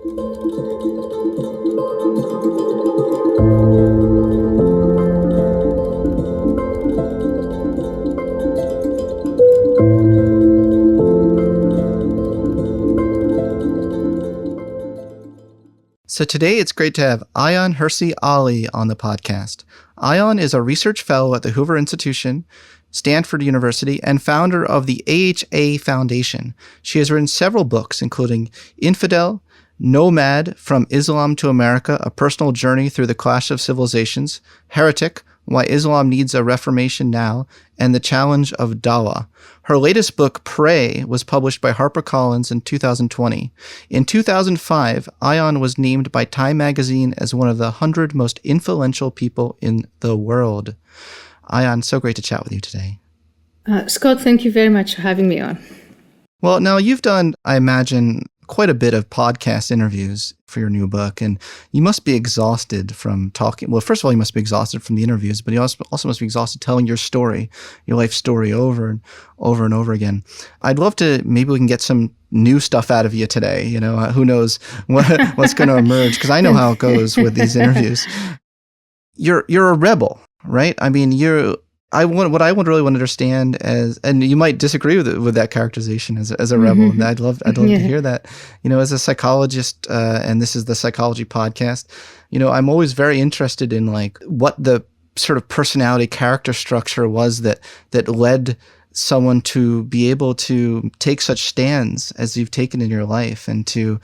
So today it's great to have Ayaan Hirsi Ali on the podcast. Ayaan is a research fellow at the Hoover Institution, Stanford University, and founder of the AHA Foundation. She has written several books, including Infidel, Nomad, From Islam to America, A Personal Journey Through the Clash of Civilizations, Heretic, Why Islam Needs a Reformation Now, and The Challenge of Dawa. Her latest book, Prey, was published by Harper Collins in 2020. In 2005, Ayaan was named by Time magazine as one of the 100 most influential people in the world. Ayaan, so great to chat with you today. Scott, thank you very much for having me on. Well, now you've done, I imagine, quite a bit of podcast interviews for your new book, and you must be exhausted from talking. Well, first of all, you must be exhausted from the interviews, but you also must be exhausted telling your story, your life story over and over and over again. I'd love to, maybe we can get some new stuff out of you today. You know, who knows what's going to emerge, because I know how it goes with these interviews. You're a rebel, right? I mean, what I would really want to understand as, and you might disagree with that characterization as a rebel, and I'd love to hear that. You know, as a psychologist, and this is the psychology podcast, you know, I'm always very interested in like what the sort of personality character structure was that led someone to be able to take such stands as you've taken in your life, and to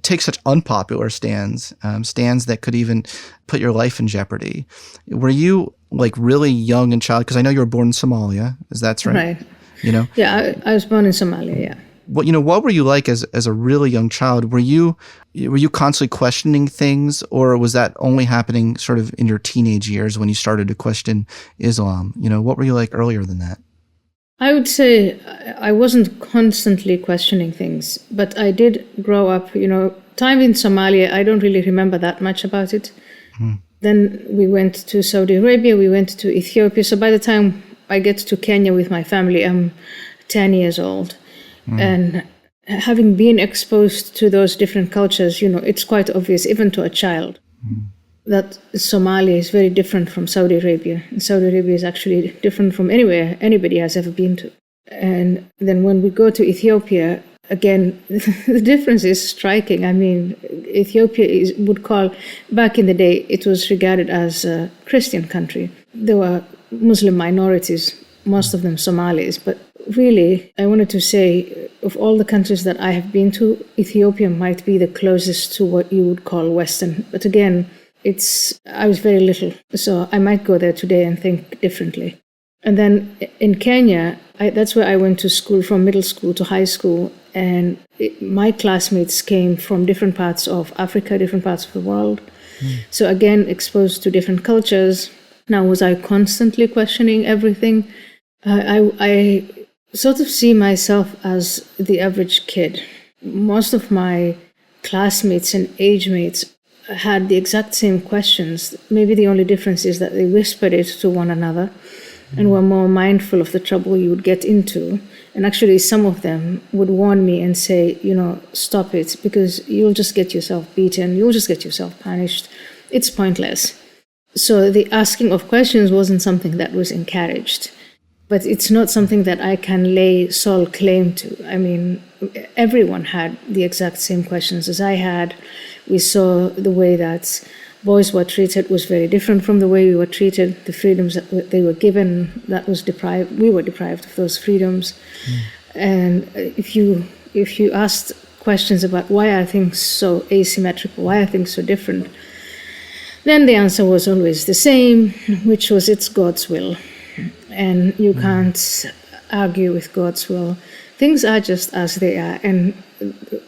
take such unpopular stands that could even put your life in jeopardy. Were you like really young and child? Because I know you were born in Somalia. Is that right? Right. You know. Yeah, I was born in Somalia. Yeah. What were you like as a really young child? Were you constantly questioning things, or was that only happening sort of in your teenage years when you started to question Islam? You know, what were you like earlier than that? I would say I wasn't constantly questioning things, but I did grow up, you know, time in Somalia, I don't really remember that much about it. Then we went to Saudi Arabia, we went to Ethiopia. So by the time I get to Kenya with my family, I'm 10 years old. And having been exposed to those different cultures, you know, it's quite obvious, even to a child, that Somalia is very different from Saudi Arabia. And Saudi Arabia is actually different from anywhere anybody has ever been to. And then when we go to Ethiopia, again, the difference is striking. I mean, Ethiopia would call, back in the day, it was regarded as a Christian country. There were Muslim minorities, most of them Somalis. But really, I wanted to say, of all the countries that I have been to, Ethiopia might be the closest to what you would call Western. But again, I was very little, so I might go there today and think differently. And then in Kenya, that's where I went to school, from middle school to high school. And my classmates came from different parts of Africa, different parts of the world. So again, exposed to different cultures. Now, was I constantly questioning everything? I sort of see myself as the average kid. Most of my classmates and age mates had the exact same questions. Maybe the only difference is that they whispered it to one another and were more mindful of the trouble you would get into. And actually, some of them would warn me and say, you know, stop it, because you'll just get yourself beaten, you'll just get yourself punished. It's pointless. So the asking of questions wasn't something that was encouraged. But it's not something that I can lay sole claim to. I mean, everyone had the exact same questions as I had. We saw the way that boys were treated was very different from the way we were treated. The freedoms that they were given, we were deprived of those freedoms. And if you asked questions about why are things so asymmetrical, why are things so different, then the answer was always the same, which was it's God's will. And you can't argue with God's will. Things are just as they are. And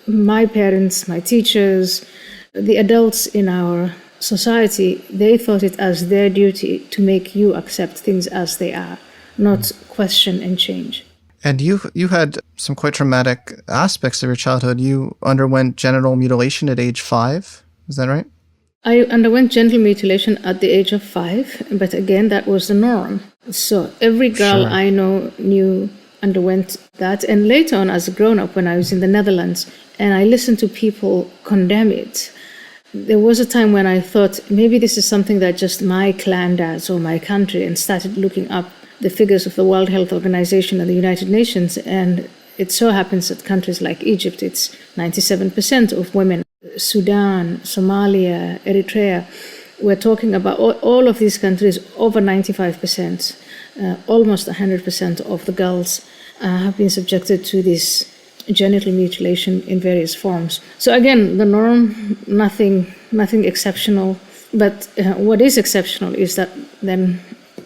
my parents, my teachers, the adults in our society, they thought it as their duty to make you accept things as they are, not question and change. And you had some quite traumatic aspects of your childhood. You underwent genital mutilation at age 5. Is that right? I underwent genital mutilation at the age of 5, but again, that was the norm. So every girl I know underwent that. And later on, as a grown-up, when I was in the Netherlands, and I listened to people condemn it. There was a time when I thought maybe this is something that just my clan does or my country, and started looking up the figures of the World Health Organization and the United Nations. And it so happens that countries like Egypt, it's 97% of women. Sudan, Somalia, Eritrea, we're talking about all of these countries, over 95%, almost 100% of the girls have been subjected to this genital mutilation in various forms. So again, the norm, nothing exceptional. But what is exceptional is that then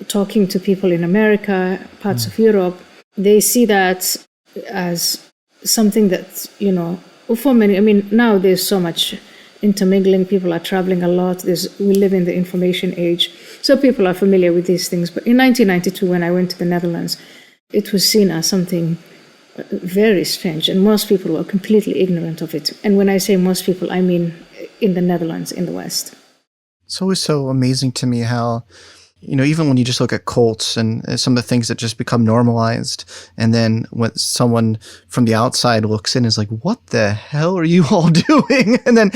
talking to people in America, parts of Europe, they see that as something that, for many, now there's so much intermingling, people are traveling a lot, we live in the information age, so people are familiar with these things. But in 1992, when I went to the Netherlands, it was seen as something very strange, and most people were completely ignorant of it. And when I say most people, I mean in the Netherlands, in the West. It's always so amazing to me how, even when you just look at cults and some of the things that just become normalized, and then when someone from the outside looks in, is like, what the hell are you all doing? And then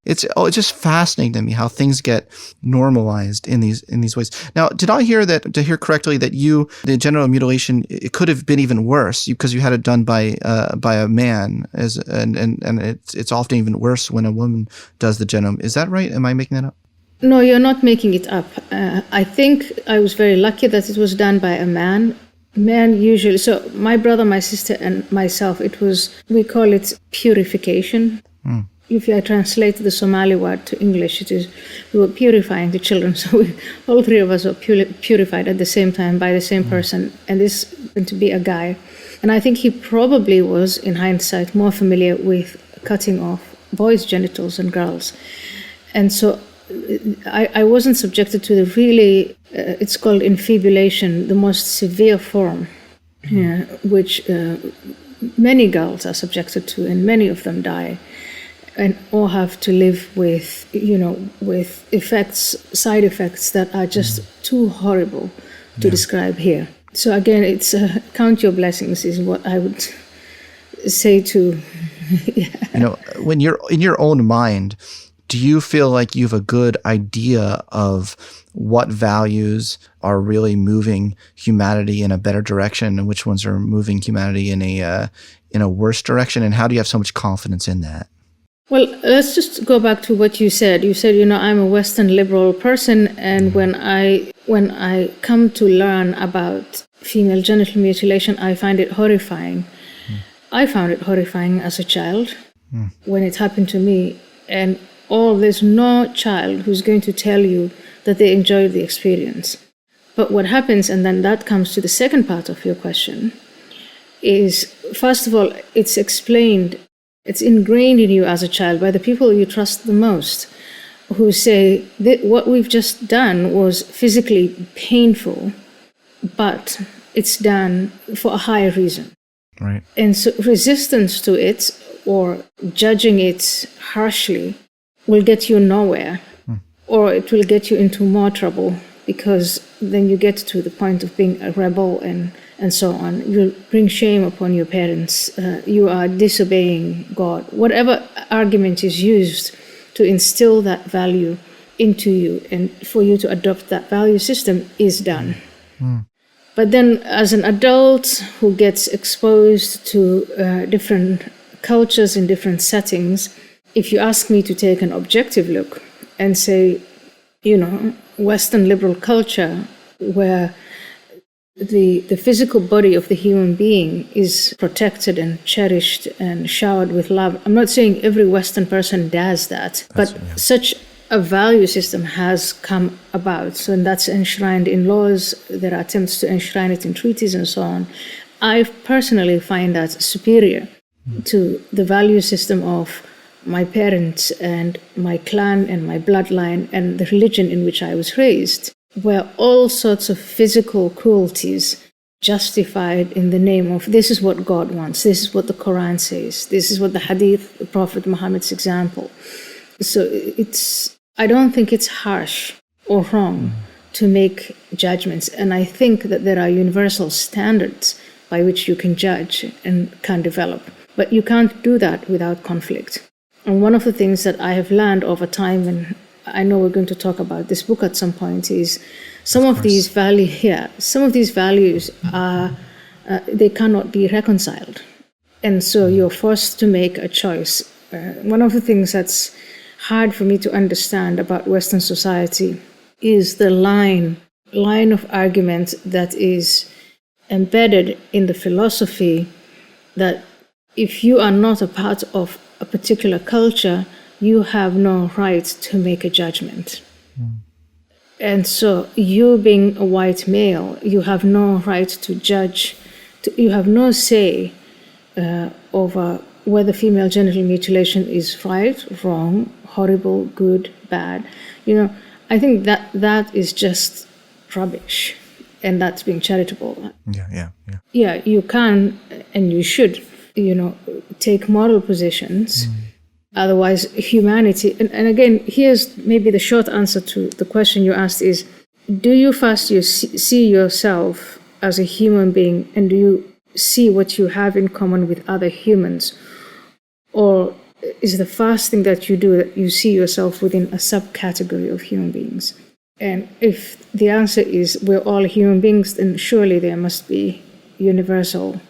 it's just fascinating to me how things get normalized in these ways. Now, did I hear correctly that the genital mutilation, it could have been even worse because you had it done by a man, and it's often even worse when a woman does the genital. Is that right? Am I making that up? No, you're not making it up. I think I was very lucky that it was done by a man. Men usually, so my brother, my sister, and myself, we call it purification. If I translate the Somali word to English, it is, we were purifying the children. So all three of us were purified at the same time by the same person. And this happened to be a guy. And I think he probably was, in hindsight, more familiar with cutting off boys' genitals than girls. And so I wasn't subjected to the really, it's called infibulation, the most severe form, which many girls are subjected to, and many of them die, and all have to live with, with side effects that are just too horrible to describe here. So again, it's count your blessings is what I would say to. When you're in your own mind, do you feel like you have a good idea of what values are really moving humanity in a better direction and which ones are moving humanity in a worse direction? And how do you have so much confidence in that? Well, let's just go back to what you said. You said, I'm a Western liberal person, and when I come to learn about female genital mutilation, I find it horrifying. I found it horrifying as a child when it happened to me, and there's no child who's going to tell you that they enjoyed the experience. But what happens, and then that comes to the second part of your question, is, first of all, it's explained, it's ingrained in you as a child by the people you trust the most, who say that what we've just done was physically painful, but it's done for a higher reason. Right. And so resistance to it or judging it harshly will get you nowhere, or it will get you into more trouble, because then you get to the point of being a rebel and so on. You'll bring shame upon your parents. You are disobeying God. Whatever argument is used to instill that value into you and for you to adopt that value system is done. But then as an adult who gets exposed to different cultures in different settings, if you ask me to take an objective look and say, Western liberal culture, where the physical body of the human being is protected and cherished and showered with love. I'm not saying every Western person does that, but such a value system has come about. So that's enshrined in laws. There are attempts to enshrine it in treaties and so on. I personally find that superior to the value system of my parents and my clan and my bloodline and the religion in which I was raised, where all sorts of physical cruelties justified in the name of this is what God wants, this is what the Quran says, this is what the Hadith, the Prophet Muhammad's example. So I don't think it's harsh or wrong to make judgments. And I think that there are universal standards by which you can judge and can develop. But you can't do that without conflict. And one of the things that I have learned over time, and I know we're going to talk about this book at some point, is some of these values are, they cannot be reconciled. And so you're forced to make a choice. One of the things that's hard for me to understand about Western society is the line of argument that is embedded in the philosophy that if you are not a part of a particular culture, you have no right to make a judgment. And so you being a white male, you have no right to judge, you have no say over whether female genital mutilation is right, wrong, horrible, good, bad. I think that is just rubbish, and that's being charitable. Yeah, you can and you should, take moral positions. Otherwise, humanity, and again, here's maybe the short answer to the question you asked is, do you first see yourself as a human being, and do you see what you have in common with other humans? Or is the first thing that you do that you see yourself within a subcategory of human beings? And if the answer is we're all human beings, then surely there must be universal.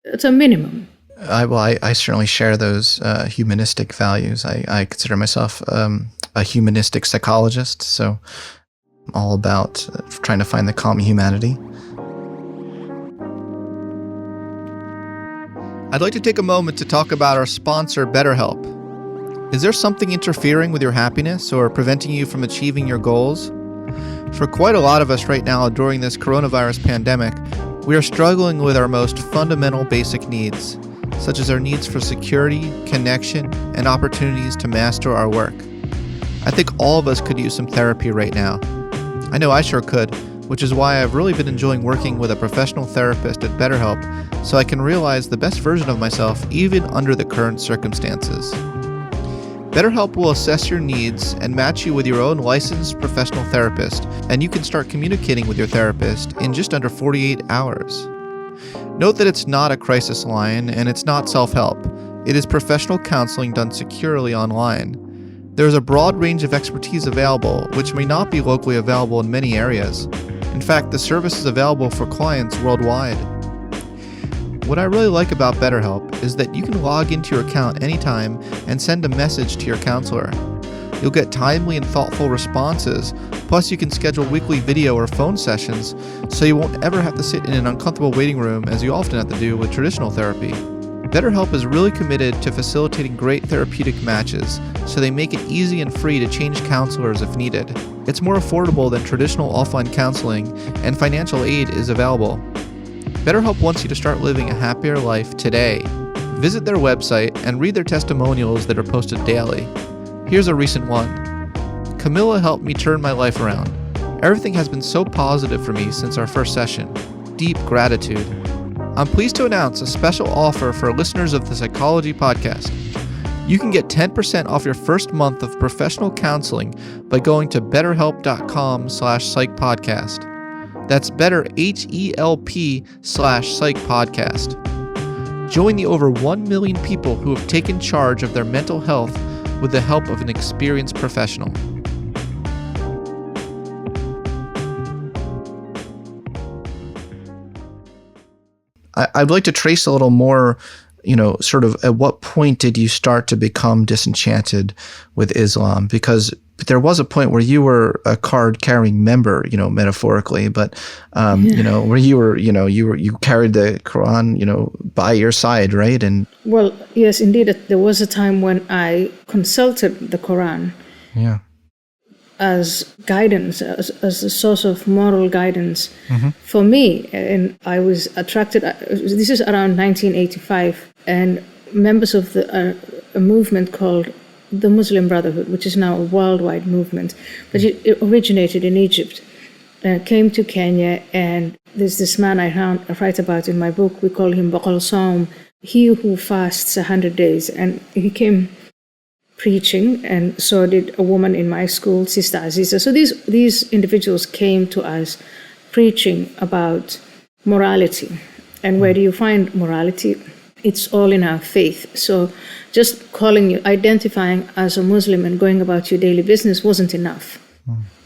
It's a minimum. I certainly share those humanistic values. I consider myself a humanistic psychologist, so I'm all about trying to find the common humanity. I'd like to take a moment to talk about our sponsor, BetterHelp. Is there something interfering with your happiness or preventing you from achieving your goals? For quite a lot of us right now during this coronavirus pandemic, we are struggling with our most fundamental basic needs, such as our needs for security, connection, and opportunities to master our work. I think all of us could use some therapy right now. I know I sure could, which is why I've really been enjoying working with a professional therapist at BetterHelp so I can realize the best version of myself even under the current circumstances. BetterHelp will assess your needs and match you with your own licensed professional therapist, and you can start communicating with your therapist in just under 48 hours. Note that it's not a crisis line and it's not self-help. It is professional counseling done securely online. There is a broad range of expertise available, which may not be locally available in many areas. In fact, the service is available for clients worldwide. What I really like about BetterHelp is that you can log into your account anytime and send a message to your counselor. You'll get timely and thoughtful responses, plus you can schedule weekly video or phone sessions, so you won't ever have to sit in an uncomfortable waiting room as you often have to do with traditional therapy. BetterHelp is really committed to facilitating great therapeutic matches, so they make it easy and free to change counselors if needed. It's more affordable than traditional offline counseling, and financial aid is available. BetterHelp wants you to start living a happier life today. Visit their website and read their testimonials that are posted daily. Here's a recent one. Camilla helped me turn my life around. Everything has been so positive for me since our first session. Deep gratitude. I'm pleased to announce a special offer for listeners of the Psychology Podcast. You can get 10% off your first month of professional counseling by going to betterhelp.com/psychpodcast. That's betterhelp/psychpodcast. Join the over 1 million people who have taken charge of their mental health with the help of an experienced professional. I'd like to trace a little more, sort of at what point did you start to become disenchanted with Islam? Because there was a point where you were a card-carrying member, metaphorically, but where you carried the Quran, by your side, right? And well, yes, indeed, there was a time when I consulted the Quran. Yeah. As guidance, as a source of moral guidance for me. And I was attracted, this is around 1985, and members of a movement called the Muslim Brotherhood, which is now a worldwide movement, but it originated in Egypt, came to Kenya, and there's this man I write about in my book. We call him Baqal Saum, he who fasts 100 days, and he came preaching, and so did a woman in my school, Sister Aziza. So these individuals came to us preaching about morality. And where do you find morality? it's all in our faith. So just identifying as a Muslim and going about your daily business wasn't enough.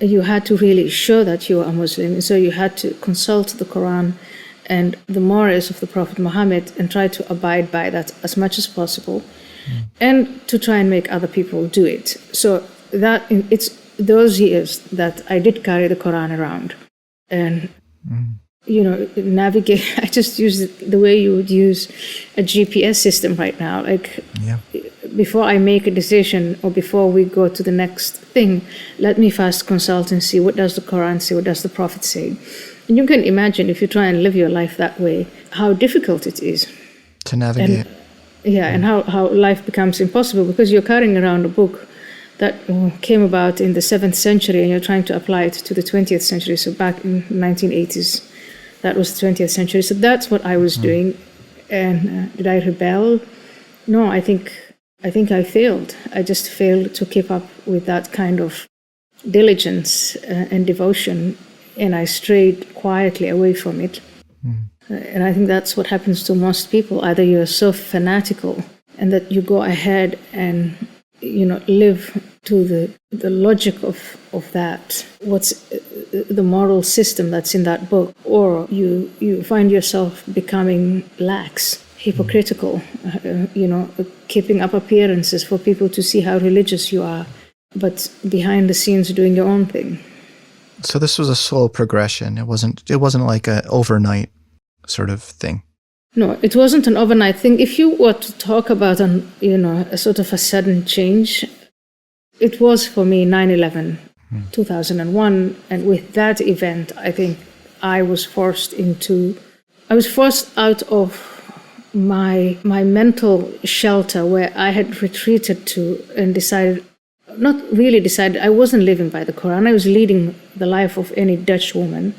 You had to really show that you are a Muslim. So you had to consult the Quran and the mores of the Prophet Muhammad and try to abide by that as much as possible, and to try and make other people do it. So it's those years that I did carry the Quran around and, navigate. I just used it the way you would use a GPS system right now. Before I make a decision or before we go to the next thing, let me first consult and see what does the Quran say, what does the Prophet say. And you can imagine if you try and live your life that way, how difficult it is to navigate. And how life becomes impossible because you're carrying around a book that came about in the 7th century and you're trying to apply it to the 20th century. So back in the 1980s, that was the 20th century. So that's what I was doing. And did I rebel? No, I think I failed. I just failed to keep up with that kind of diligence and devotion, and I strayed quietly away from it. And I think that's what happens to most people. Either you're so fanatical and that you go ahead and live to the logic of that, what's the moral system that's in that book, or you find yourself becoming lax, hypocritical, keeping up appearances for people to see how religious you are, but behind the scenes doing your own thing. So this was a slow progression. It wasn't like an overnight sort of thing. No, it wasn't an overnight thing. If you were to talk about a sort of a sudden change, it was for me 9/11, 2001, and with that event, I think I was forced out of my mental shelter where I had retreated to and I wasn't living by the Quran. I was leading the life of any Dutch woman.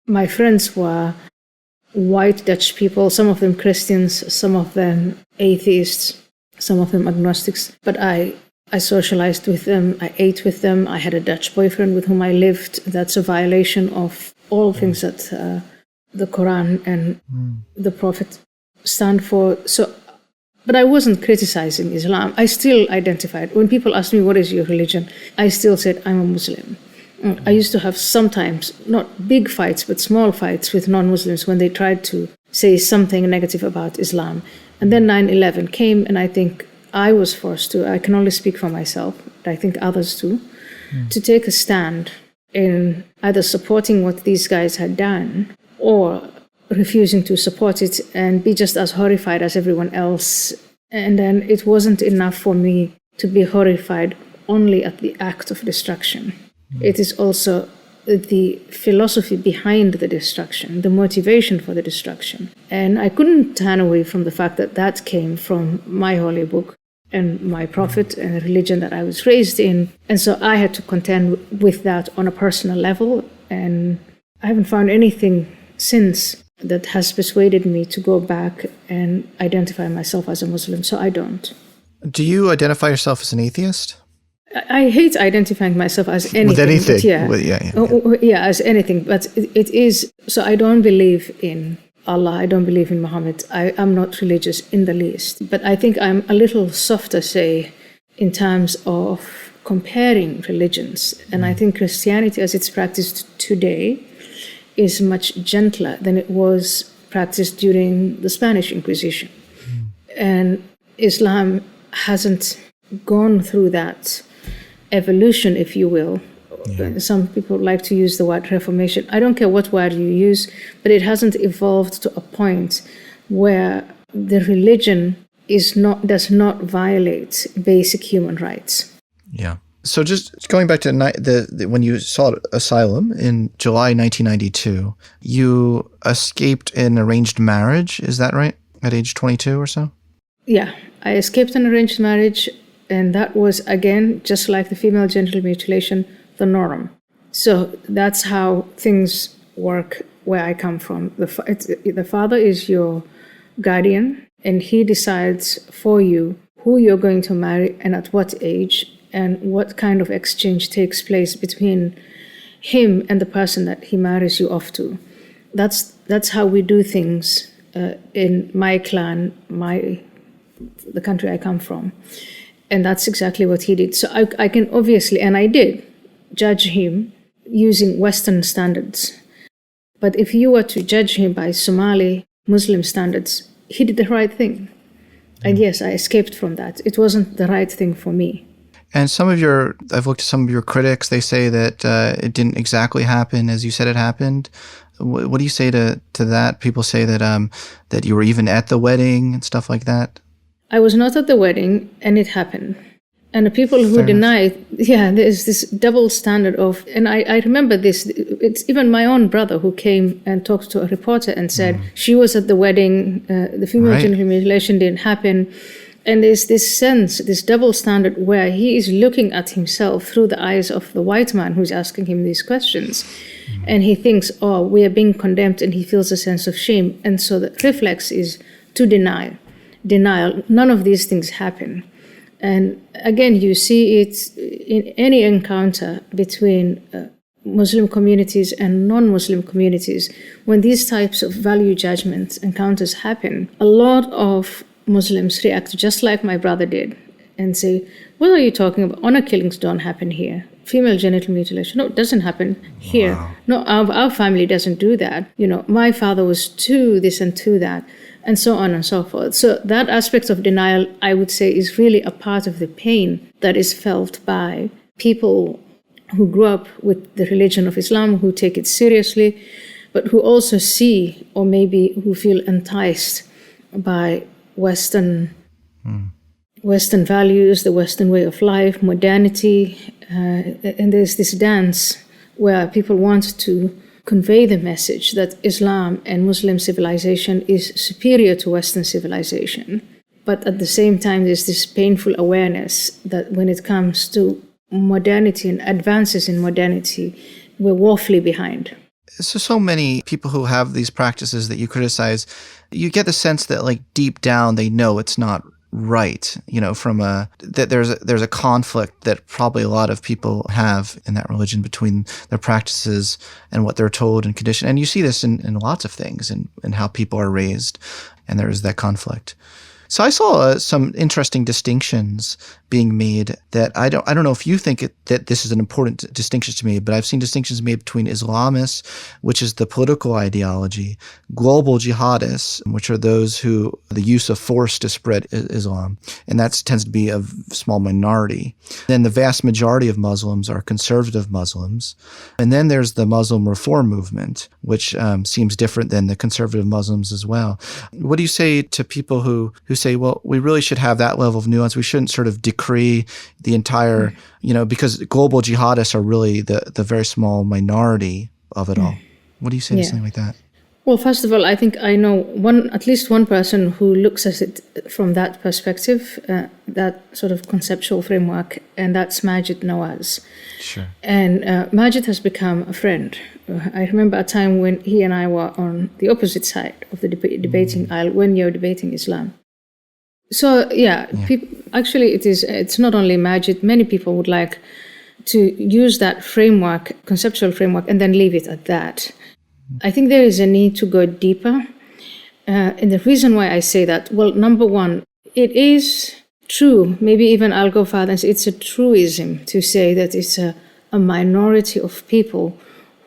My friends were white Dutch people, some of them Christians, some of them atheists, some of them agnostics. But I socialized with them, I ate with them, I had a Dutch boyfriend with whom I lived. That's a violation of all things that the Quran and the Prophet stand for. But I wasn't criticizing Islam. I still identified. When people asked me, what is your religion? I still said, I'm a Muslim. I used to have sometimes, not big fights, but small fights with non-Muslims when they tried to say something negative about Islam. And then 9/11 came, and I think I was forced to, I can only speak for myself, but I think others too, to take a stand in either supporting what these guys had done or refusing to support it and be just as horrified as everyone else. And then it wasn't enough for me to be horrified only at the act of destruction. It is also the philosophy behind the destruction, the motivation for the destruction. And I couldn't turn away from the fact that that came from my holy book and my prophet and the religion that I was raised in. And so I had to contend with that on a personal level. And I haven't found anything since that has persuaded me to go back and identify myself as a Muslim. So I don't. Do you identify yourself as an atheist? I hate identifying myself as anything. With anything. Yeah, as anything. But it is, so I don't believe in Allah. I don't believe in Muhammad. I am not religious in the least. But I think I'm a little softer, say, in terms of comparing religions. And I think Christianity as it's practiced today is much gentler than it was practiced during the Spanish Inquisition. And Islam hasn't gone through that evolution, if you will. Some people like to use the word reformation. I don't care what word you use, but it hasn't evolved to a point where the religion does not violate basic human rights. Yeah. So just going back to when you sought asylum in July 1992, you escaped an arranged marriage, is that right? At age 22 or so? Yeah, I escaped an arranged marriage, and that was, again, just like the female genital mutilation, the norm. So that's how things work where I come from. The father is your guardian, and he decides for you who you're going to marry and at what age, and what kind of exchange takes place between him and the person that he marries you off to. That's how we do things in my clan, the country I come from. And that's exactly what he did. So I can obviously, and I did, judge him using Western standards. But if you were to judge him by Somali Muslim standards, he did the right thing. And yes, I escaped from that. It wasn't the right thing for me. And I've looked at some of your critics, they say that it didn't exactly happen as you said it happened. What do you say to that? People say that you were even at the wedding and stuff like that. I was not at the wedding, and it happened. And the people who deny it, there's this double standard of, and I remember this, it's even my own brother who came and talked to a reporter and said she was at the wedding, the female genital mutilation didn't happen. And there's this sense, this double standard where he is looking at himself through the eyes of the white man who's asking him these questions. And he thinks, oh, we are being condemned, and he feels a sense of shame. And so the reflex is to denial. None of these things happen. And again, you see it in any encounter between Muslim communities and non-Muslim communities. When these types of value judgment encounters happen, a lot of Muslims react just like my brother did and say, what are you talking about? Honor killings don't happen here. Female genital mutilation, no, it doesn't happen here. Wow. No, our family doesn't do that. My father was to this and to that, and so on and so forth. So that aspect of denial, I would say, is really a part of the pain that is felt by people who grew up with the religion of Islam, who take it seriously, but who also see, or maybe who feel enticed by Western values, the Western way of life, modernity. And there's this dance where people want to convey the message that Islam and Muslim civilization is superior to Western civilization. But at the same time, there's this painful awareness that when it comes to modernity and advances in modernity, we're woefully behind. So many people who have these practices that you criticize, you get the sense that like deep down they know it's not right, that there's a conflict that probably a lot of people have in that religion between their practices and what they're told and conditioned. And you see this in lots of things and how people are raised, and there is that conflict. So I saw some interesting distinctions being made that I don't know if you think that this is an important distinction to me, but I've seen distinctions made between Islamists, which is the political ideology, global jihadists, which are those who the use of force to spread Islam, and that tends to be a small minority. Then the vast majority of Muslims are conservative Muslims, and then there's the Muslim reform movement, which seems different than the conservative Muslims as well. What do you say to people who say, well, we really should have that level of nuance. We shouldn't sort of decree the entire, because global jihadists are really the very small minority of it all. What do you say to something like that? Well, first of all, I think I know at least one person who looks at it from that perspective, that sort of conceptual framework, and that's Majid Nawaz. Sure. And Majid has become a friend. I remember a time when he and I were on the opposite side of the debating aisle when you're debating Islam. So, people, actually, it's not only Majid. Many people would like to use that framework, conceptual framework, and then leave it at that. I think there is a need to go deeper. And the reason why I say that, well, number one, it is true, maybe even I'll go further and say it's a truism to say that it's a minority of people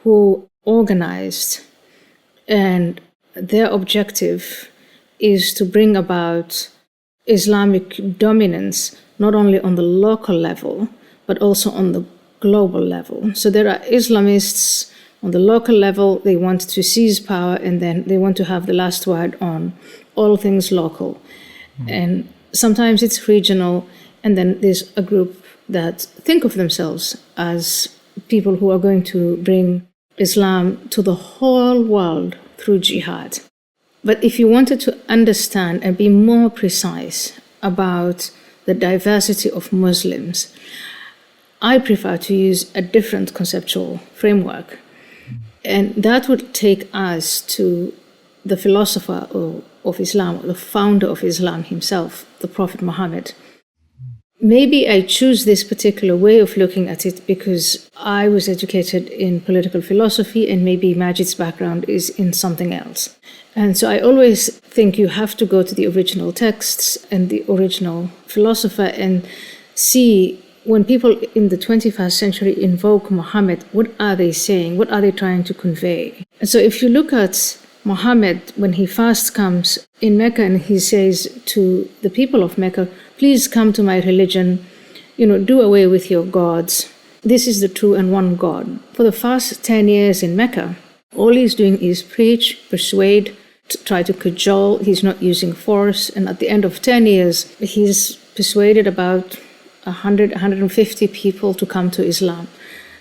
who organized, and their objective is to bring about Islamic dominance, not only on the local level, but also on the global level. So there are Islamists on the local level, they want to seize power, and then they want to have the last word on all things local. And sometimes it's regional, and then there's a group that think of themselves as people who are going to bring Islam to the whole world through jihad. But if you wanted to understand and be more precise about the diversity of Muslims, I prefer to use a different conceptual framework. And that would take us to the philosopher of Islam, the founder of Islam himself, the Prophet Muhammad. maybe I choose this particular way of looking at it because I was educated in political philosophy, and maybe Majid's background is in something else. And so I always think you have to go to the original texts and the original philosopher and see, when people in the 21st century invoke Muhammad, what are they saying? What are they trying to convey? And so if you look at Muhammad, when he first comes in Mecca and he says to the people of Mecca, please come to my religion, do away with your gods. This is the true and one God. For the first 10 years in Mecca, all he's doing is preach, persuade, try to cajole. He's not using force. And at the end of 10 years, he's persuaded about 100, 150 people to come to Islam.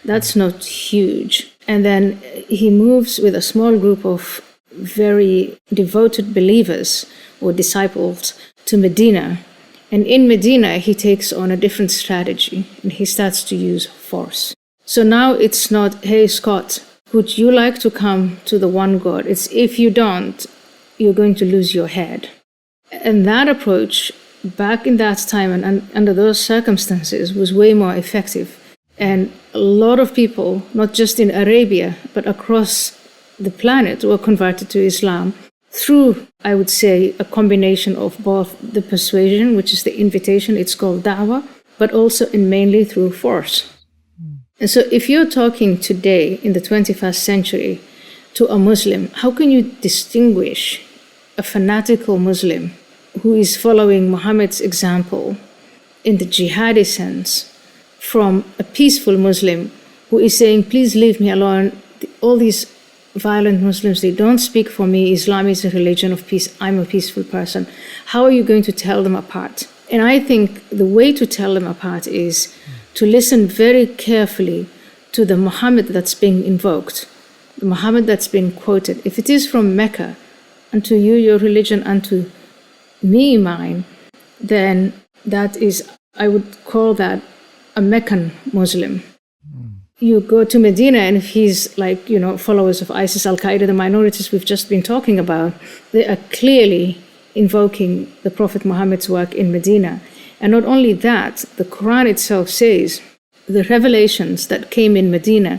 That's not huge. And then he moves with a small group of very devoted believers or disciples to Medina. And in Medina, he takes on a different strategy and he starts to use force. So now it's not, hey, Scott, would you like to come to the one God? It's, if you don't, you're going to lose your head. And that approach, back in that time and under those circumstances, was way more effective. And a lot of people, not just in Arabia, but across the planet, were converted to Islam through, I would say, a combination of both the persuasion, which is the invitation, it's called Dawa, but also and mainly through force. And so if you're talking today in the 21st century to a Muslim, how can you distinguish a fanatical Muslim who is following Muhammad's example in the jihadi sense from a peaceful Muslim who is saying, please leave me alone, all these violent Muslims, they don't speak for me, Islam is a religion of peace, I'm a peaceful person. How are you going to tell them apart? And I think the way to tell them apart is to listen very carefully to the Muhammad that's being invoked, the Muhammad that's been quoted. If it is from Mecca, unto you your religion, unto me mine, then that is, I would call that a Meccan Muslim. You go to Medina, and if he's like, followers of ISIS, Al-Qaeda, the minorities we've just been talking about, they are clearly invoking the Prophet Muhammad's work in Medina. And not only that, the Quran itself says the revelations that came in Medina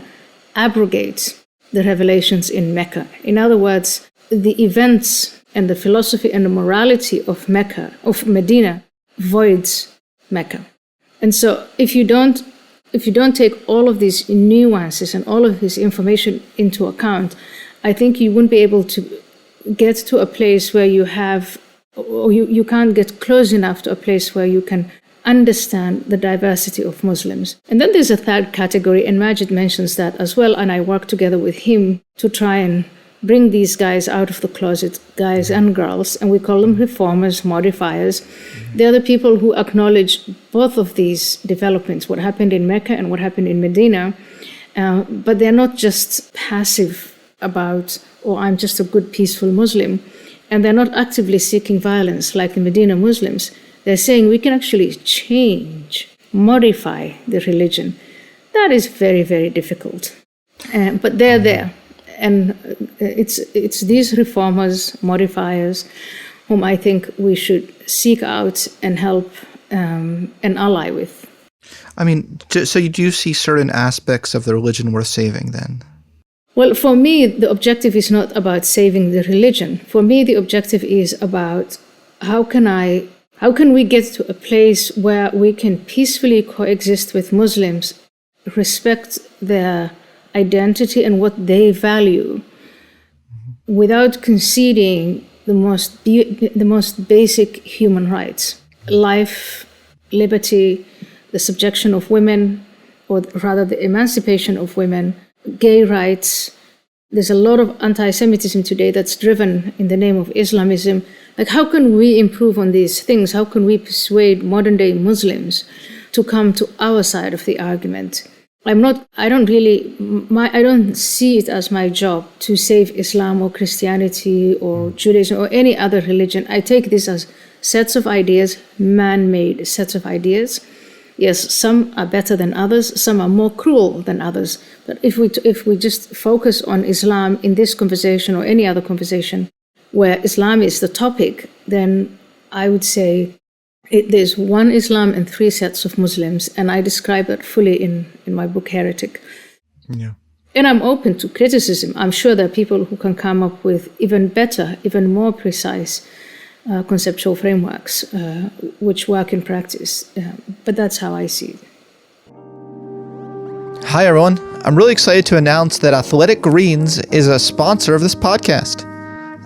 abrogate the revelations in Mecca. In other words, the events and the philosophy and the morality of Medina, voids Mecca. And so if you don't take all of these nuances and all of this information into account, I think you wouldn't be able to get to a place where you have, or you can't get close enough to a place where you can understand the diversity of Muslims. And then there's a third category, and Majid mentions that as well, and I work together with him to try and bring these guys out of the closet, guys and girls, and we call them reformers, modifiers. They're the people who acknowledge both of these developments, what happened in Mecca and what happened in Medina, but they're not just passive about, I'm just a good, peaceful Muslim, and they're not actively seeking violence like the Medina Muslims. They're saying we can actually change, modify the religion. That is very, very difficult, but they're there. And it's these reformers, modifiers, whom I think we should seek out and help and ally with. I mean, so you do see certain aspects of the religion worth saving then? Well, for me, the objective is not about saving the religion. For me, the objective is about how can we get to a place where we can peacefully coexist with Muslims, respect their identity and what they value, without conceding the most basic human rights: life, liberty, the subjection of women, or rather the emancipation of women, gay rights. There's a lot of anti-Semitism today that's driven in the name of Islamism. Like, how can we improve on these things? How can we persuade modern-day Muslims to come to our side of the argument? I don't see it as my job to save Islam or Christianity or Judaism or any other religion. I take this as sets of ideas, man-made sets of ideas. Yes, some are better than others, some are more cruel than others. But if we just focus on Islam in this conversation or any other conversation where Islam is the topic, then I would say There's one Islam and three sets of Muslims, and I describe that fully in my book, Heretic. Yeah. And I'm open to criticism. I'm sure there are people who can come up with even better, even more precise conceptual frameworks, which work in practice. But that's how I see it. Hi, everyone. I'm really excited to announce that Athletic Greens is a sponsor of this podcast.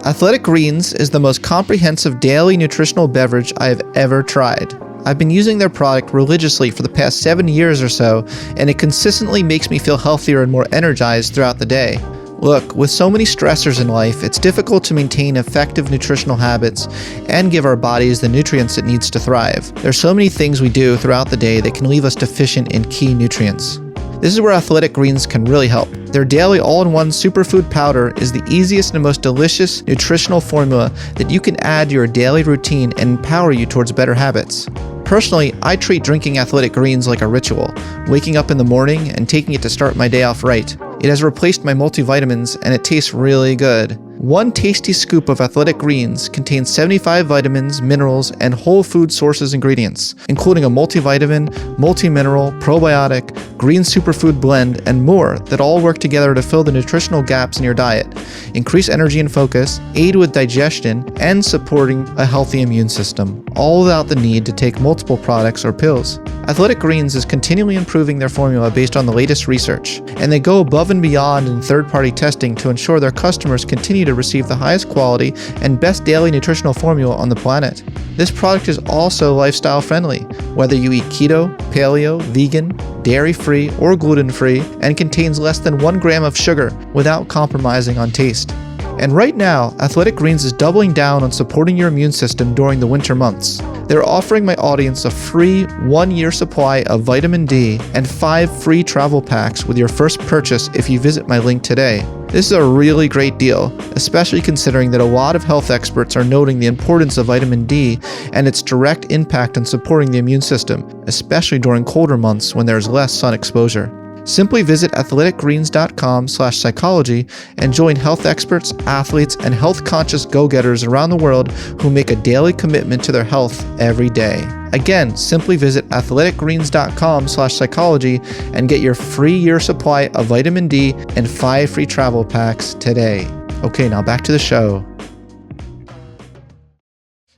Athletic Greens is the most comprehensive daily nutritional beverage I have ever tried. I've been using their product religiously for the past 7 years or so, and it consistently makes me feel healthier and more energized throughout the day. Look, with so many stressors in life, it's difficult to maintain effective nutritional habits and give our bodies the nutrients it needs to thrive. There's so many things we do throughout the day that can leave us deficient in key nutrients. This is where Athletic Greens can really help. Their daily all-in-one superfood powder is the easiest and most delicious nutritional formula that you can add to your daily routine and empower you towards better habits. Personally, I treat drinking Athletic Greens like a ritual, waking up in the morning and taking it to start my day off right. It has replaced my multivitamins and it tastes really good. One tasty scoop of Athletic Greens contains 75 vitamins, minerals, and whole food sources ingredients, including a multivitamin, multi-mineral, probiotic, green superfood blend, and more that all work together to fill the nutritional gaps in your diet, increase energy and focus, aid with digestion, and supporting a healthy immune system, all without the need to take multiple products or pills. Athletic Greens is continually improving their formula based on the latest research, and they go above and beyond in third-party testing to ensure their customers continue to receive the highest quality and best daily nutritional formula on the planet. This product is also lifestyle friendly, whether you eat keto, paleo, vegan, dairy-free, or gluten-free, and contains less than 1 gram of sugar without compromising on taste. And right now, Athletic Greens is doubling down on supporting your immune system during the winter months. They're offering my audience a free 1-year supply of vitamin D and 5 free travel packs with your first purchase if you visit my link today. This is a really great deal, especially considering that a lot of health experts are noting the importance of vitamin D and its direct impact on supporting the immune system, especially during colder months when there's less sun exposure. Simply visit athleticgreens.com/psychology and join health experts, athletes, and health-conscious go-getters around the world who make a daily commitment to their health every day. Again, simply visit athleticgreens.com/psychology and get your free year supply of vitamin D and 5 free travel packs today. Okay, now back to the show.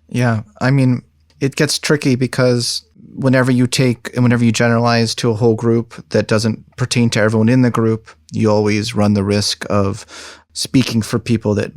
Yeah, I mean, it gets tricky because whenever you generalize to a whole group that doesn't pertain to everyone in the group, you always run the risk of speaking for people that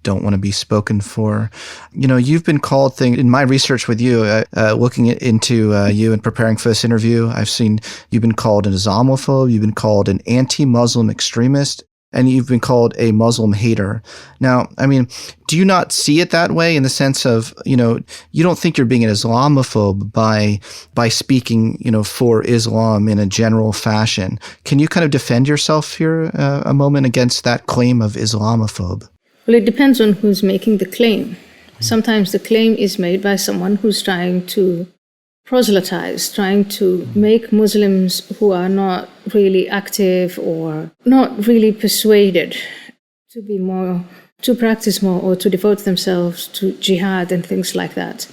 don't want to be spoken for. You know, you've been called in my research with you, looking into you and preparing for this interview, I've seen you've been called an Islamaphobe, you've been called an anti-Muslim extremist, and you've been called a Muslim hater. Now, I mean, do you not see it that way in the sense of, you know, you don't think you're being an Islamophobe by speaking, you know, for Islam in a general fashion. Can you kind of defend yourself here a moment against that claim of Islamophobe? Well, it depends on who's making the claim. Sometimes the claim is made by someone who's trying to proselytize, trying to make Muslims who are not really active or not really persuaded to practice more or to devote themselves to jihad and things like that.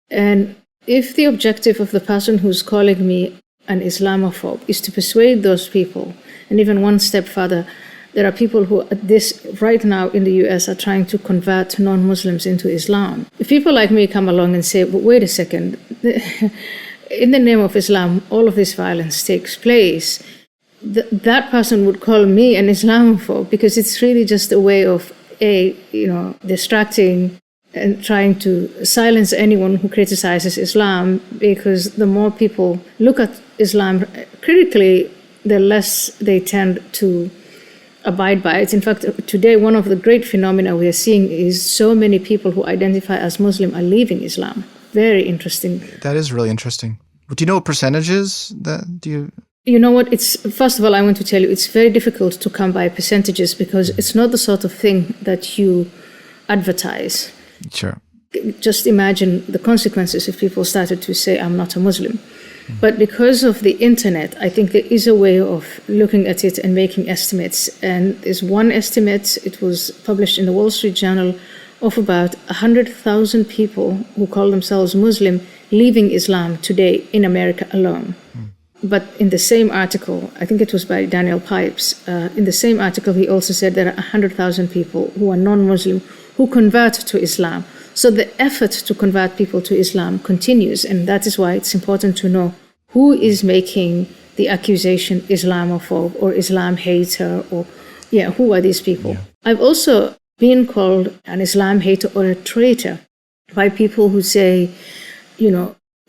And if the objective of the person who's calling me an Islamophobe is to persuade those people, and even one step further, there are people who right now in the US are trying to convert non-Muslims into Islam. If people like me come along and say, but wait a second, in the name of Islam, all of this violence takes place, that person would call me an Islamophobe because it's really just a way of, distracting and trying to silence anyone who criticizes Islam, because the more people look at Islam critically, the less they tend to abide by it. In fact, today, one of the great phenomena we are seeing is so many people who identify as Muslim are leaving Islam. Very interesting. That is really interesting. Do you know what percentages You know what? First of all, I want to tell you, it's very difficult to come by percentages because it's not the sort of thing that you advertise. Sure. Just imagine the consequences if people started to say, I'm not a Muslim. But because of the internet, I think there is a way of looking at it and making estimates. And there's one estimate, it was published in the Wall Street Journal, of about 100,000 people who call themselves Muslim leaving Islam today in America alone. But in the same article, I think it was by Daniel Pipes, in the same article he also said there are 100,000 people who are non-Muslim who convert to Islam. So the effort to convert people to Islam continues, and that is why it's important to know who is making the accusation Islamophobe or Islam hater, or who are these people? Yeah. I've also been called an Islam hater or a traitor by people who say,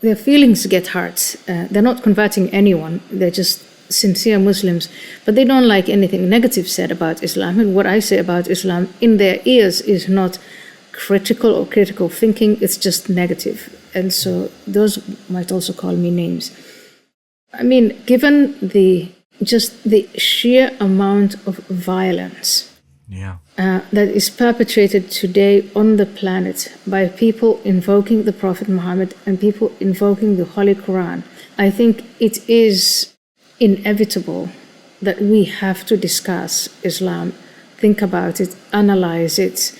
their feelings get hurt. They're not converting anyone. They're just sincere Muslims, but they don't like anything negative said about Islam. And what I say about Islam in their ears is not critical or critical thinking. It's just negative. And so those might also call me names. I mean, given the sheer amount of violence that is perpetrated today on the planet by people invoking the Prophet Muhammad and people invoking the Holy Quran, I think it is inevitable that we have to discuss Islam, think about it, analyze it,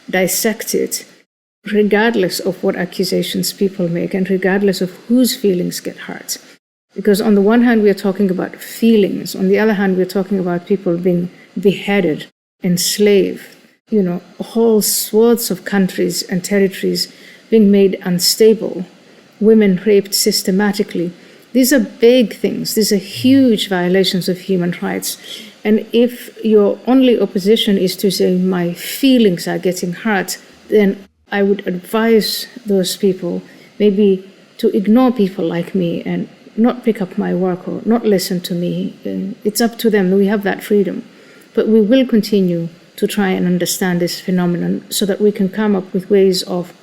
dissect it, regardless of what accusations people make and regardless of whose feelings get hurt. Because on the one hand, we are talking about feelings. On the other hand, we're talking about people being beheaded, enslaved, whole swaths of countries and territories being made unstable, women raped systematically. These are big things. These are huge violations of human rights. And if your only opposition is to say, my feelings are getting hurt, then I would advise those people maybe to ignore people like me and not pick up my work or not listen to me. It's up to them. We have that freedom. But we will continue to try and understand this phenomenon so that we can come up with ways of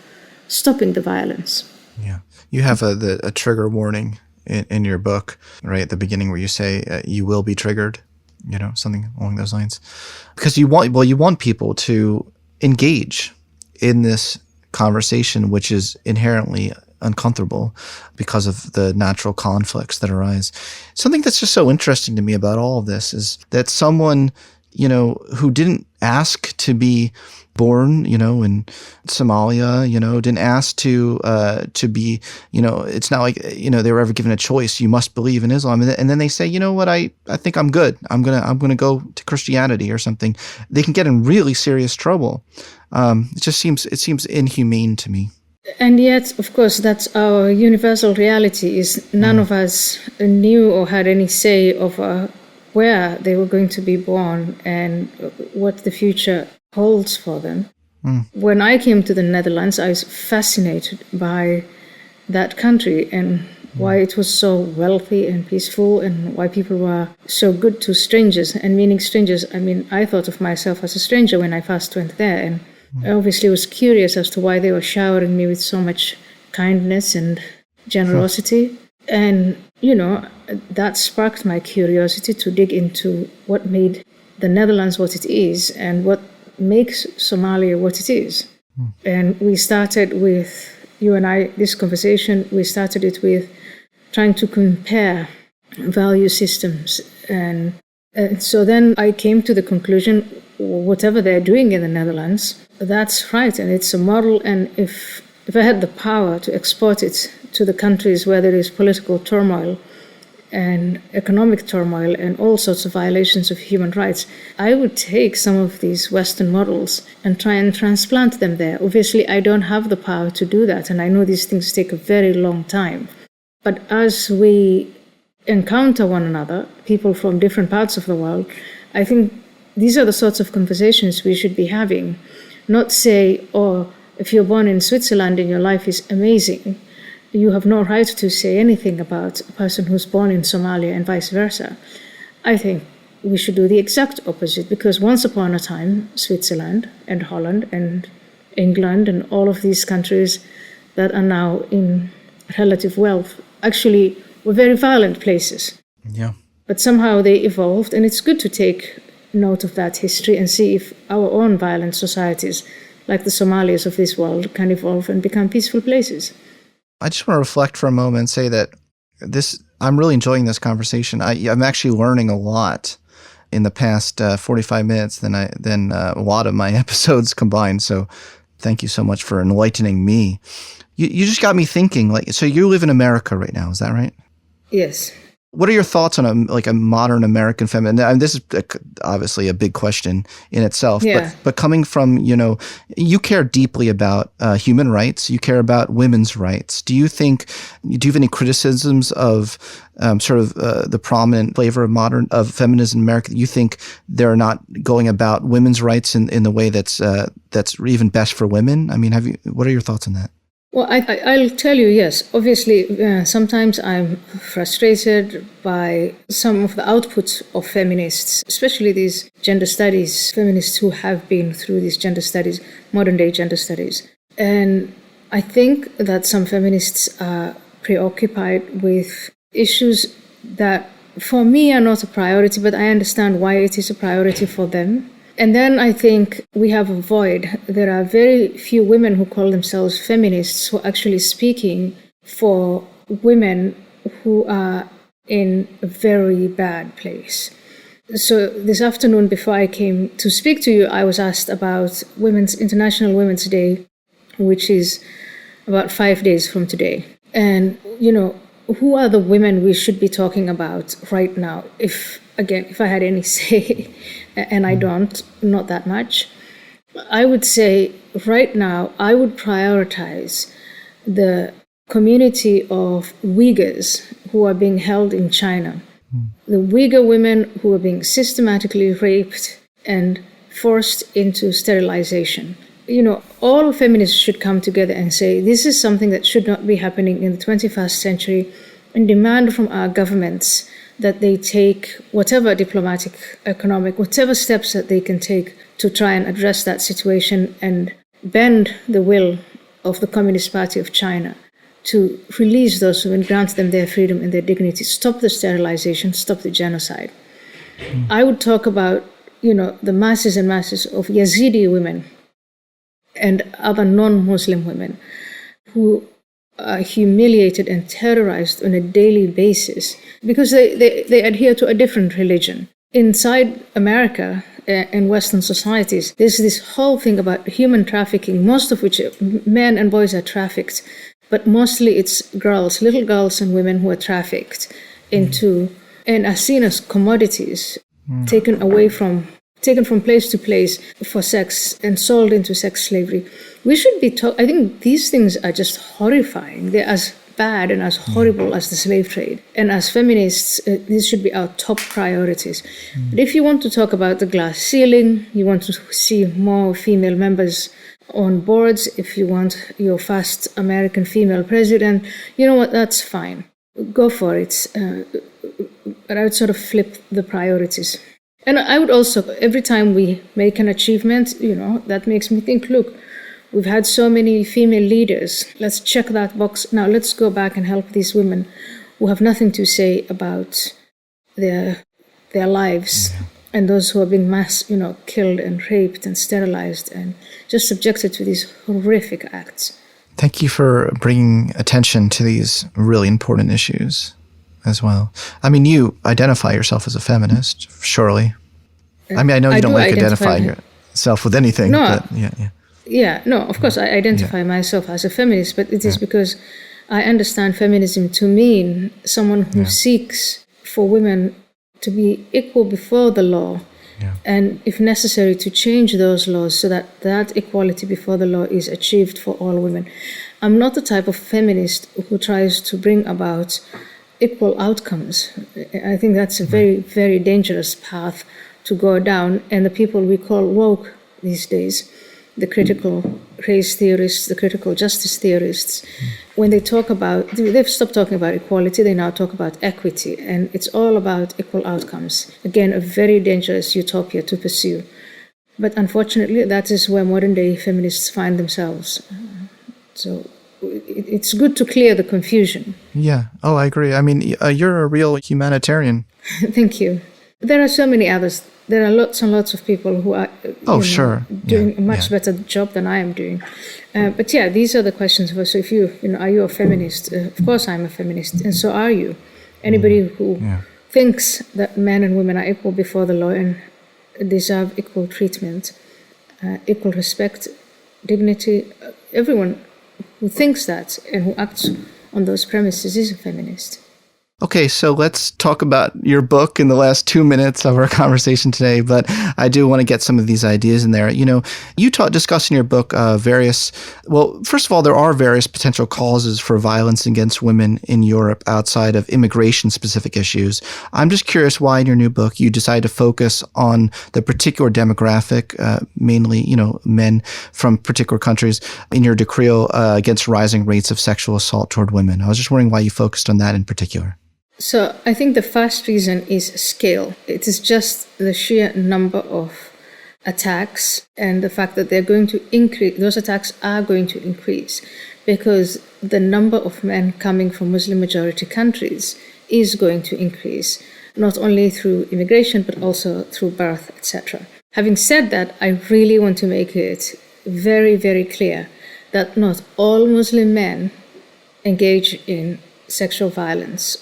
stopping the violence. Yeah. You have a trigger warning in your book, right at the beginning, where you say you will be triggered, something along those lines. Because you want people to engage in this conversation, which is inherently uncomfortable because of the natural conflicts that arise. Something that's just so interesting to me about all of this is that someone, who didn't ask to be born, in Somalia, didn't ask to be, it's not like, they were ever given a choice. You must believe in Islam. And then they say, you know what, I think I'm good. I'm going to go to Christianity or something. They can get in really serious trouble. It seems inhumane to me. And yet, of course, that's our universal reality is none of us knew or had any say over where they were going to be born and what the future holds for them. When I came to the Netherlands, I was fascinated by that country and why it was so wealthy and peaceful and why people were so good to strangers. And meaning strangers, I mean, I thought of myself as a stranger when I first went there, and I obviously was curious as to why they were showering me with so much kindness and generosity. And, that sparked my curiosity to dig into what made the Netherlands what it is and what makes Somalia what it is. And we started with, you and I, this conversation, we started it with trying to compare value systems. And so then I came to the conclusion, whatever they're doing in the Netherlands, that's right, and it's a model. And if I had the power to export it to the countries where there is political turmoil and economic turmoil and all sorts of violations of human rights, I would take some of these Western models and try and transplant them there. Obviously, I don't have the power to do that, and I know these things take a very long time. But as we encounter one another, people from different parts of the world, I think these are the sorts of conversations we should be having. Not say, if you're born in Switzerland and your life is amazing, you have no right to say anything about a person who's born in Somalia and vice versa. I think we should do the exact opposite, because once upon a time, Switzerland and Holland and England and all of these countries that are now in relative wealth actually were very violent places. Yeah. But somehow they evolved, and it's good to take note of that history and see if our own violent societies, like the Somalis of this world, can evolve and become peaceful places. I just want to reflect for a moment and say that I'm really enjoying this conversation. I'm actually learning a lot in the past 45 minutes than a lot of my episodes combined. So Thank you so much for enlightening me. You just got me thinking, like, so you live in America right now, is that right? Yes. What are your thoughts on a modern American feminist? And this is obviously a big question in itself, Yeah. but coming from, you care deeply about human rights, you care about women's rights. Do you have any criticisms of the prominent flavor of feminism in America? You think they're not going about women's rights in the way that's even best for women? I mean, what are your thoughts on that? Well, I'll tell you, yes. Obviously, sometimes I'm frustrated by some of the outputs of feminists, especially these gender studies, feminists who have been through these gender studies, modern day gender studies. And I think that some feminists are preoccupied with issues that for me are not a priority, but I understand why it is a priority for them. And then I think we have a void. There are very few women who call themselves feminists who are actually speaking for women who are in a very bad place. So this afternoon, before I came to speak to you, I was asked about International Women's Day, which is about 5 days from today. And, who are the women we should be talking about right now? If I had any say, and I don't, not that much, I would say right now I would prioritize the community of Uyghurs who are being held in China. The Uyghur women who are being systematically raped and forced into sterilization. All feminists should come together and say this is something that should not be happening in the 21st century, and demand from our governments that they take whatever diplomatic, economic, whatever steps that they can take to try and address that situation and bend the will of the Communist Party of China to release those women, grant them their freedom and their dignity, stop the sterilization, stop the genocide. I would talk about, the masses and masses of Yazidi women and other non-Muslim women who are humiliated and terrorized on a daily basis because they adhere to a different religion. Inside America and Western societies, there's this whole thing about human trafficking, most of which men and boys are trafficked, but mostly it's girls, little girls and women who are trafficked into and are seen as commodities, taken from place to place for sex and sold into sex slavery. We should be I think these things are just horrifying. They're as bad and as horrible as the slave trade. And as feminists, these should be our top priorities. But if you want to talk about the glass ceiling, you want to see more female members on boards, if you want your first American female president, you know what, that's fine. Go for it. But I would sort of flip the priorities. And I would also, every time we make an achievement, that makes me think, look, we've had so many female leaders. Let's check that box. Now let's go back and help these women who have nothing to say about their lives, and those who are being killed and raped and sterilized and just subjected to these horrific acts. Thank you for bringing attention to these really important issues as well. I mean, you identify yourself as a feminist, surely. I mean, I know you don't like identifying yourself with anything. No, but of course I identify myself as a feminist, but it is because I understand feminism to mean someone who seeks for women to be equal before the law, and if necessary to change those laws so that that equality before the law is achieved for all women. I'm not the type of feminist who tries to bring about equal outcomes. I think that's a very, very dangerous path to go down. And the people we call woke these days, the critical race theorists, the critical justice theorists, when they talk about, they've stopped talking about equality, they now talk about equity. And it's all about equal outcomes. Again, a very dangerous utopia to pursue. But unfortunately, that is where modern day feminists find themselves. So it's good to clear the confusion. Yeah. Oh, I agree. I mean, you're a real humanitarian. Thank you. There are so many others. There are lots and lots of people who are doing a much better job than I am doing. But these are the questions. So if are you a feminist? Of course I'm a feminist, and so are you. Anybody who thinks that men and women are equal before the law and deserve equal treatment, equal respect, dignity. Everyone who thinks that and who acts on those premises is a feminist. Okay, so let's talk about your book in the last 2 minutes of our conversation today, but I do want to get some of these ideas in there. You discuss in your book first of all, there are various potential causes for violence against women in Europe outside of immigration-specific issues. I'm just curious why in your new book you decided to focus on the particular demographic, mainly, men from particular countries, in your decretal against rising rates of sexual assault toward women. I was just wondering why you focused on that in particular. So I think the first reason is scale. It is just the sheer number of attacks and the fact that they're going to increase. Those attacks are going to increase because the number of men coming from Muslim majority countries is going to increase, not only through immigration, but also through birth, etc. Having said that, I really want to make it very, very clear that not all Muslim men engage in sexual violence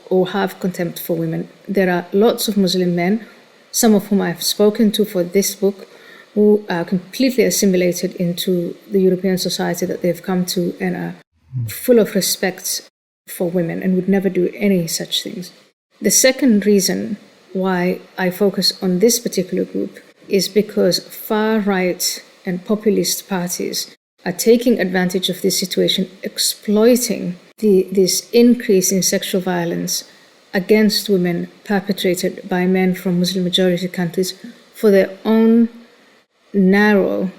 or have contempt for women. There are lots of Muslim men, some of whom I've spoken to for this book, who are completely assimilated into the European society that they've come to and are full of respect for women and would never do any such things. The second reason why I focus on this particular group is because far-right and populist parties are taking advantage of this situation, exploiting this increase in sexual violence against women perpetrated by men from Muslim majority countries for their own narrow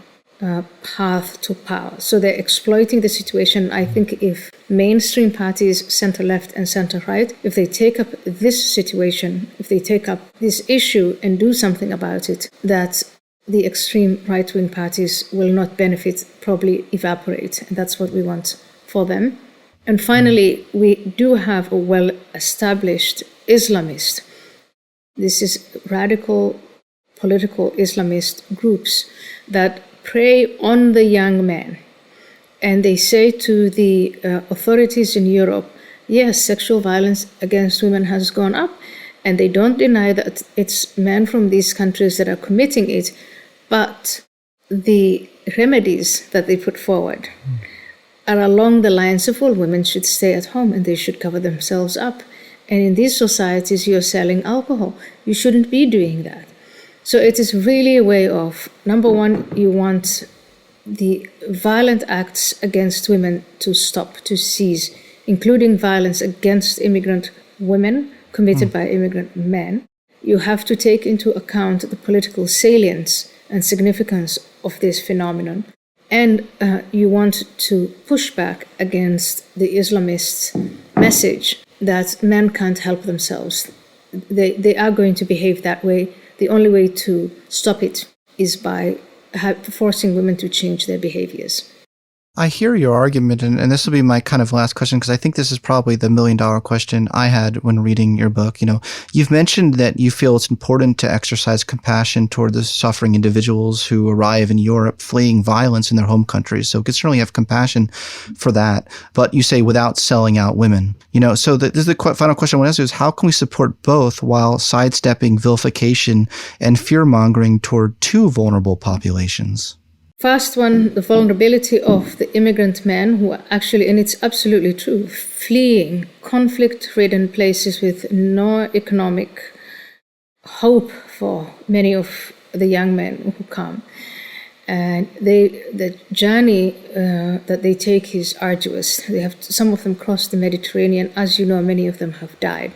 path to power. So they're exploiting the situation. I think if mainstream parties, center-left and center-right, if they take up this situation, if they take up this issue and do something about it, that the extreme right-wing parties will not benefit, probably evaporate. And that's what we want for them. And finally, we do have a well-established Islamist. This is radical political Islamist groups that prey on the young men. And they say to the authorities in Europe, yes, sexual violence against women has gone up. And they don't deny that it's men from these countries that are committing it. But the remedies that they put forward are along the lines of all women should stay at home and they should cover themselves up. And in these societies, you're selling alcohol. You shouldn't be doing that. So it is really a way of, number one, you want the violent acts against women to stop, to cease, including violence against immigrant women committed by immigrant men. You have to take into account the political salience and significance of this phenomenon. And you want to push back against the Islamists' message that men can't help themselves. They are going to behave that way. The only way to stop it is by forcing women to change their behaviors. I hear your argument, and this will be my kind of last question, because I think this is probably the million-dollar question I had when reading your book. You've mentioned that you feel it's important to exercise compassion toward the suffering individuals who arrive in Europe fleeing violence in their home countries. So you can certainly have compassion for that, but you say without selling out women. So this is the final question I want to ask you is, how can we support both while sidestepping vilification and fear-mongering toward two vulnerable populations? First one, the vulnerability of the immigrant men who are actually, and it's absolutely true, fleeing conflict-ridden places with no economic hope for many of the young men who come. And the journey that they take is arduous. Some of them cross the Mediterranean. As you know, many of them have died.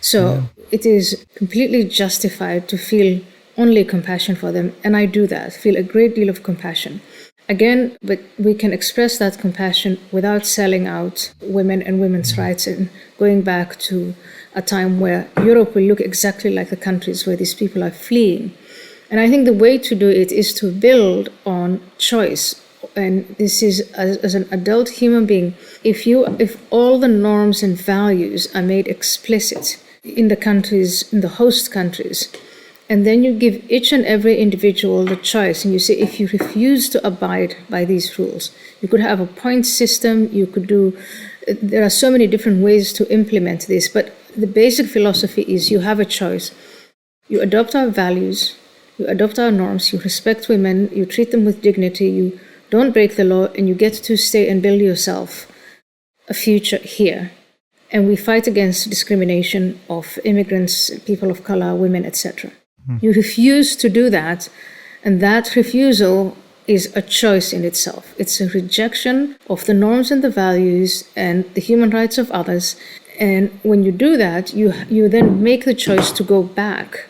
So it is completely justified to feel only compassion for them, and I do that, feel a great deal of compassion. Again, but we can express that compassion without selling out women and women's rights and going back to a time where Europe will look exactly like the countries where these people are fleeing. And I think the way to do it is to build on choice. And this is, as an adult human being, if all the norms and values are made explicit in the countries, in the host countries, and then you give each and every individual the choice, and you say, if you refuse to abide by these rules, you could have a point system, there are so many different ways to implement this, but the basic philosophy is you have a choice. You adopt our values, you adopt our norms, you respect women, you treat them with dignity, you don't break the law, and you get to stay and build yourself a future here. And we fight against discrimination of immigrants, people of color, women, etc. You refuse to do that, and that refusal is a choice in itself. It's a rejection of the norms and the values and the human rights of others. And when you do that, you then make the choice to go back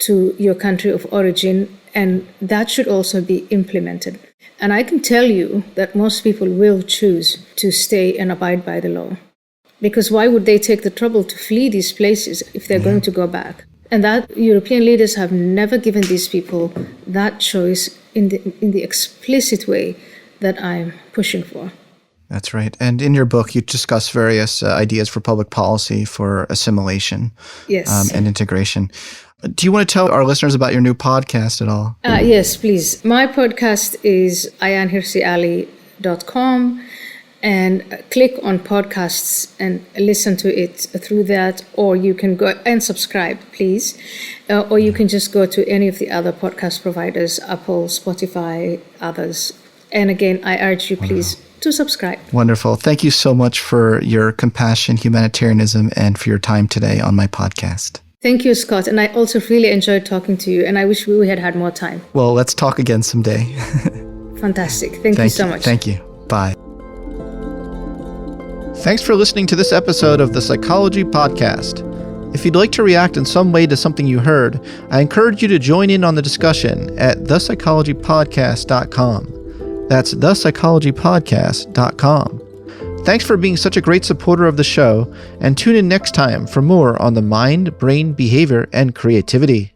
to your country of origin, and that should also be implemented. And I can tell you that most people will choose to stay and abide by the law. Because why would they take the trouble to flee these places if they're going to go back? And that European leaders have never given these people that choice in the explicit way that I'm pushing for. That's right. And in your book, you discuss various ideas for public policy for assimilation and integration. Do you want to tell our listeners about your new podcast at all? Yes, please. My podcast is AyaanHirsiAli.com, and click on podcasts and listen to it through that, or you can go and subscribe, please. Or you can just go to any of the other podcast providers, Apple, Spotify, others. And again, I urge you, please, to subscribe. Wonderful. Thank you so much for your compassion, humanitarianism, and for your time today on my podcast. Thank you, Scott. And I also really enjoyed talking to you, and I wish we had more time. Well, let's talk again someday. Fantastic. Thank you so much. Thank you. Bye. Thanks for listening to this episode of the Psychology Podcast. If you'd like to react in some way to something you heard, I encourage you to join in on the discussion at thepsychologypodcast.com. That's thepsychologypodcast.com. Thanks for being such a great supporter of the show, and tune in next time for more on the mind, brain, behavior, and creativity.